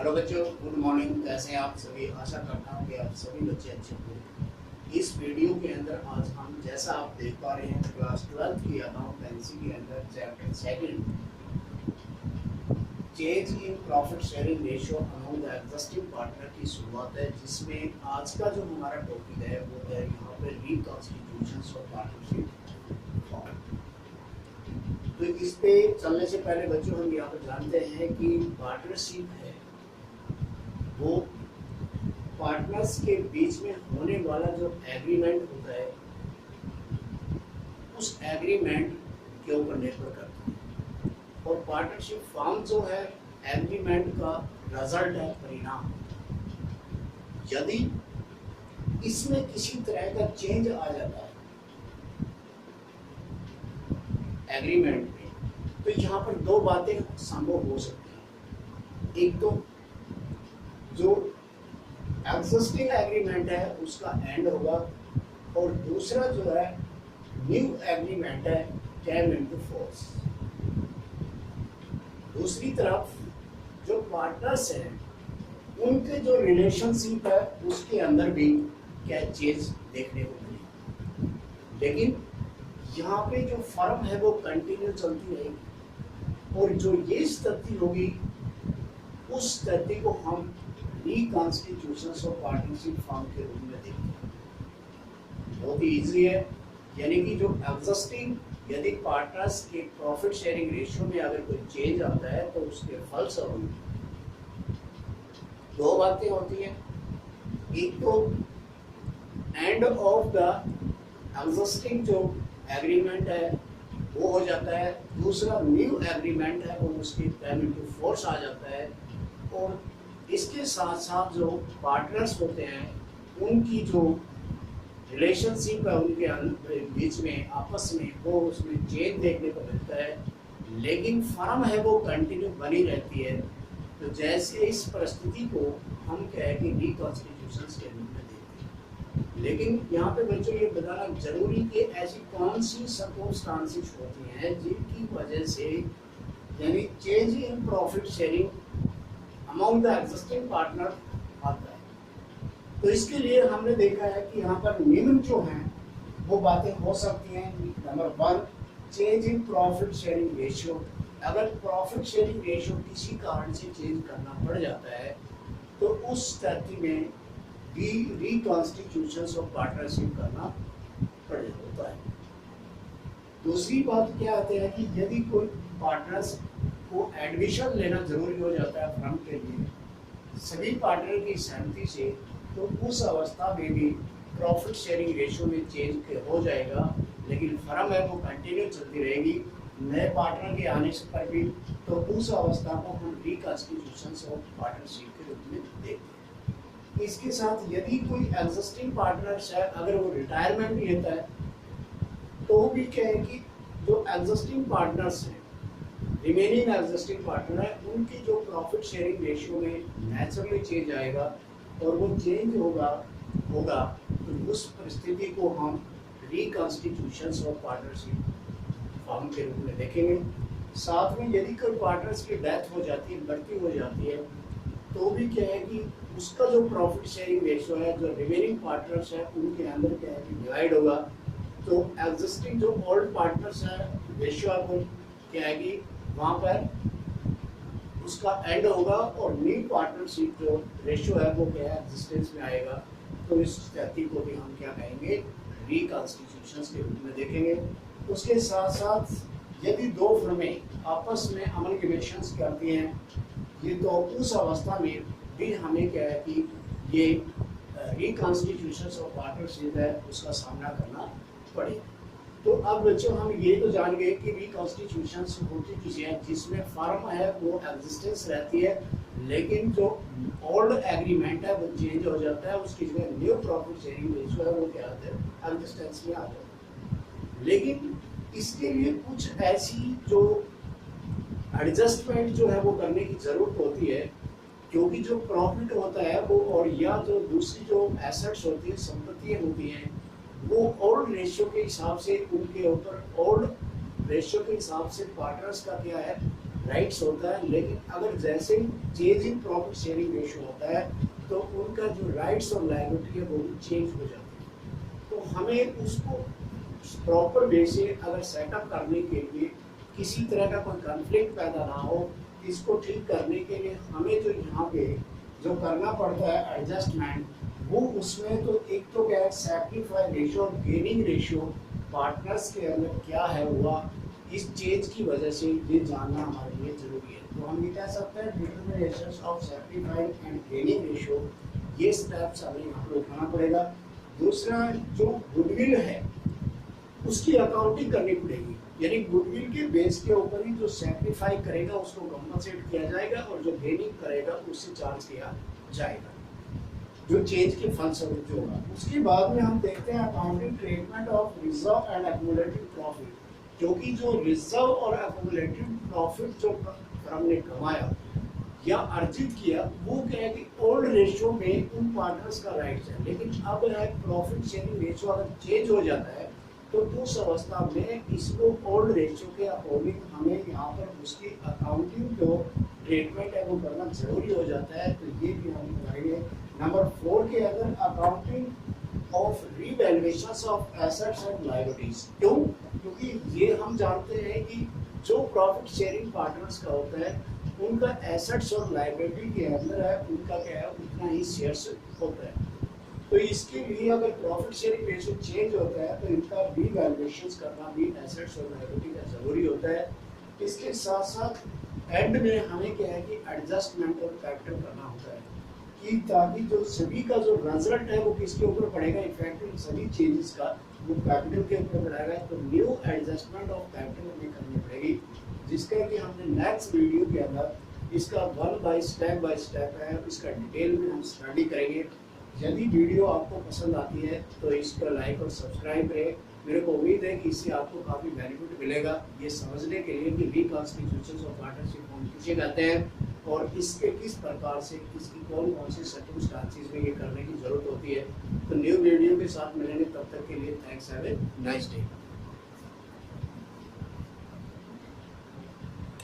Hello बच्चों, good morning. कैसे हैं आप सभी? आशा करता हूँ कि आप सभी बच्चे अच्छे होंगे। इस वीडियो के अंदर आज हम, जैसा आप देख पा रहे हैं, क्लास 12 की अकाउंटेंसी के अंदर chapter second change in profit sharing ratio among the existing partner की शुरुआत है, जिसमें आज का जो हमारा टॉपिक है वो है यहाँ पे रिकॉन्स्टिट्यूशंस ऑफ पार्टनरशिप फॉर्म। तो इस पे चलने से पहले बच्चों हम यहाँ पर जानते हैं कि पार्टनरशिप है वो पार्टनर्स के बीच में होने वाला जो एग्रीमेंट होता है उस एग्रीमेंट के ऊपर निर्भर करता है, और पार्टनरशिप फॉर्म जो है एग्रीमेंट का रिजल्ट है, परिणाम। यदि इसमें किसी तरह का चेंज आ जाता है एग्रीमेंट में, तो यहाँ पर दो बातें संभव हो सकती हैं। एक तो जो एग्जिस्टिंग एग्रीमेंट है उसका एंड होगा, और दूसरा जो है न्यू एग्रीमेंट है कैम इनटू फोर्स। दूसरी तरफ जो पार्टनर्स हैं उनके जो रिलेशनशिप है उसके अंदर भी क्या चेंज देखने को मिलेगी, लेकिन यहाँ पे जो फर्म है वो कंटिन्यू चलती रहेगी, और जो ये स्थिति होगी उस स्थिति को हम रिकॉन्स्टिट्यूशंस ऑफ पार्टनरशिप फॉर्म के रूप में देखते हैं। बहुत ही इजी है, यानी कि जो एग्जिस्टिंग यदि पार्टनर्स के प्रॉफिट शेयरिंग रेशियो में अगर कोई चेंज आता है तो उसके फलस्वरूप दो बातें होती हैं। एक तो एंड ऑफ द एग्जिस्टिंग जो एग्रीमेंट है वो हो जाता है, दूसरा न्यू एग्रीमेंट है वो उसकी पेमेंट टू फोर्स आ जाता है, और इसके साथ साथ जो पार्टनर्स होते हैं उनकी जो रिलेशनशिप है उनके बीच में आपस में वो उसमें चेंज देखने को मिलता है, लेकिन फर्म है वो कंटिन्यू बनी रहती है। तो जैसे इस परिस्थिति को हम कहें कि रिकॉन्स्टिट्यूशंस के रूप में देखते हैं, लेकिन यहाँ पे बच्चों ये बताना जरूरी कि ऐसी कौन सी सर्कमस्टांसेस होती हैं जिनकी वजह से यानी change in profit sharing amount the existing partner आता है। तो इसके लिए हमने देखा है कि यहाँ पर निम्न जो हैं वो बातें हो सकती हैं। Number 1, change in profit sharing ratio. अगर प्रॉफिट शेयरिंग रेशियो किसी कारण से चेंज करना पड़ जाता है तो उस स्थिति में भी रिकॉन्स्टिट्यूशंस ऑफ पार्टनरशिप करना पड़ जाता है। दूसरी बात क्या आती है कि यदि कोई पार्टनर्स को एडमिशन लेना जरूरी हो जाता है फर्म के लिए सभी पार्टनर की सहमति से, तो उस अवस्था में भी प्रॉफिट शेयरिंग रेशियो में चेंज हो जाएगा, लेकिन फर्म है वो कंटिन्यू चलती रहेगी नए पार्टनर के आने से पर भी। तो उस अवस्था को हम रिकॉन्स्टिट्यूशंस ऑफ पार्टनरशिप के रूप में देखते हैं। इसके साथ यदि कोई एग्जिस्टिंग पार्टनर्स है अगर वो रिटायरमेंट लेता है तो भी क्या है कि जो एग्जिस्टिंग पार्टनर्स हैं रिमेनिंग एग्जिस्टिंग पार्टनर है उनकी जो प्रॉफिट शेयरिंग रेशियो में नेचुरली चेंज आएगा, और वो चेंज होगा तो उस परिस्थिति को हम रिकॉन्स्टिट्यूशंस ऑफ पार्टनरशिप फॉर्म के रूप में देखेंगे। साथ में यदि कोई पार्टनर्स की डेथ हो जाती है, मृत्यु हो जाती है, तो भी क्या है कि उसका जो प्रॉफिट शेयरिंग रेशियो है जो रिमेनिंग पार्टनर्स है उनके अंदर क्या है कि डिवाइड होगा। तो एग्जिस्टिंग जो ओल्ड पार्टनर्स है रेशियो आपको क्या है कि वहाँ पर उसका एंड होगा, और न्यू पार्टनरशिप जो रेशियो है वो क्या है एग्जिस्टेंस में आएगा। तो इस स्थिति को भी हम क्या कहेंगे रिकॉन्स्टिट्यूशंस के रूप में देखेंगे। उसके साथ साथ यदि दो फर्में आपस में अमलगमेशंस करती हैं ये, तो उस अवस्था में भी हमें क्या है कि ये रिकॉन्स्टिट्यूशंस ऑफ पार्टनरशिप है उसका सामना करना पड़ेगा। तो अब बच्चों हम ये तो जान गए कि रिकॉन्स्टिट्यूशंस होती किसी है जिसमें फर्म है वो एग्जिस्टेंस रहती है, लेकिन जो ओल्ड एग्रीमेंट है वो चेंज हो जाता है, उसकी जगह न्यू प्रॉफिट शेयरिंग रेशियो है वो क्या आता है एग्जिस्टेंस में आ जाता है। लेकिन इसके लिए कुछ ऐसी जो एडजस्टमेंट जो है वो करने की जरूरत होती है, क्योंकि जो प्रॉफिट होता है वो और या जो दूसरी जो एसेट्स होती है संपत्तियाँ होती हैं वो ओल्ड रेशियो के हिसाब से उनके ऊपर ओल्ड रेशियो के हिसाब से पार्टनर्स का क्या है राइट्स होता है, लेकिन अगर जैसे ही change in profit sharing ratio होता है तो उनका जो राइट्स और लायबिलिटी है वो भी चेंज हो जाती है। तो हमें उसको प्रॉपर वे से अगर सेटअप करने के लिए किसी तरह का कोई कॉन्फ्लिक्ट पैदा ना हो, इसको ठीक करने के लिए हमें जो यहाँ पे जो करना पड़ता है एडजस्टमेंट, वो उसमें तो एक तो क्या है सैक्रिफाई रेशियो और गेनिंग रेशियो पार्टनर्स के अंदर क्या है हुआ, इस चेंज की वजह से ये जानना हमारे लिए जरूरी है। तो हम ये कह सकते हैं determination of sacrificed and gaining ratio, ये स्टेप्स हमें यहाँ पर उठाना पड़ेगा। दूसरा जो गुडविल है उसकी अकाउंटिंग करनी पड़ेगी, यानी गुडविल के बेस के ऊपर ही जो सैक्रिफाई करेगा उसको कंपनसेट किया जाएगा और जो गेनिंग करेगा उससे चार्ज किया जाएगा, जो चेंज के फलस्वरूप जो होगा। उसके बाद में हम देखते हैं accounting treatment of reserve and accumulative profit, क्योंकि जो रिजर्व और एक्युमुलेटिव प्रॉफिट जो फर्म ने कमाया या अर्जित किया वो क्या है कि ओल्ड रेशियो में उन पार्टनर्स का राइट्स है, लेकिन अब है प्रॉफिट शेयरिंग रेशियो अगर चेंज हो जाता है तो उस अवस्था में इसको ओल्ड रेशियो के अकॉर्डिंग हमें यहाँ पर उसकी अकाउंटिंग जो ट्रीटमेंट है वो करना जरूरी हो जाता है। तो ये भी हम करेंगे। नंबर 4 के अंदर accounting of revaluation of assets and liabilities. क्यों? क्योंकि ये हम जानते हैं कि जो प्रॉफिट शेयरिंग पार्टनर्स का होता है उनका एसेट्स और लायबिलिटी के अंदर है उनका क्या है उतना ही शेयर्स होता है। तो इसके लिए अगर प्रॉफिट शेयरिंग रेशियो चेंज होता है तो इनका रीवैल्यूएशन करना भी एसेट्स और लायबिलिटी का जरूरी होता है। इसके साथ साथ एंड में हमें क्या है कि एडजस्टमेंट और फैक्टर करना होता है कि ताकि जो सभी का जो रिजल्ट है वो किसके ऊपर पड़ेगा, इफेक्ट इन सभी चेंजेस का वो कैपिटल के ऊपर पड़ेगा। तो न्यू एडजस्टमेंट ऑफ कैपिटल हमें करनी पड़ेगी, जिसका कि हमने नेक्स्ट वीडियो के अंदर इसका बाय स्टेप है, इसका डिटेल में हम स्टडी करेंगे। यदि वीडियो आपको पसंद आती है तो इसको लाइक और सब्सक्राइब करें। मेरे को उम्मीद है कि इससे आपको काफ़ी बेनिफिट मिलेगा ये समझने के लिए कि रिकॉन्स्टिट्यूशन ऑफ पार्टनरशिप फॉर्म किसे कहते हैं और इसके किस प्रकार से इसकी कौन कौन से सर्कमस्टांसेस में ये करने की ज़रूरत होती है। तो न्यू वीडियो के साथ मिलेंगे, तब तक के लिए thanks, have a nice day.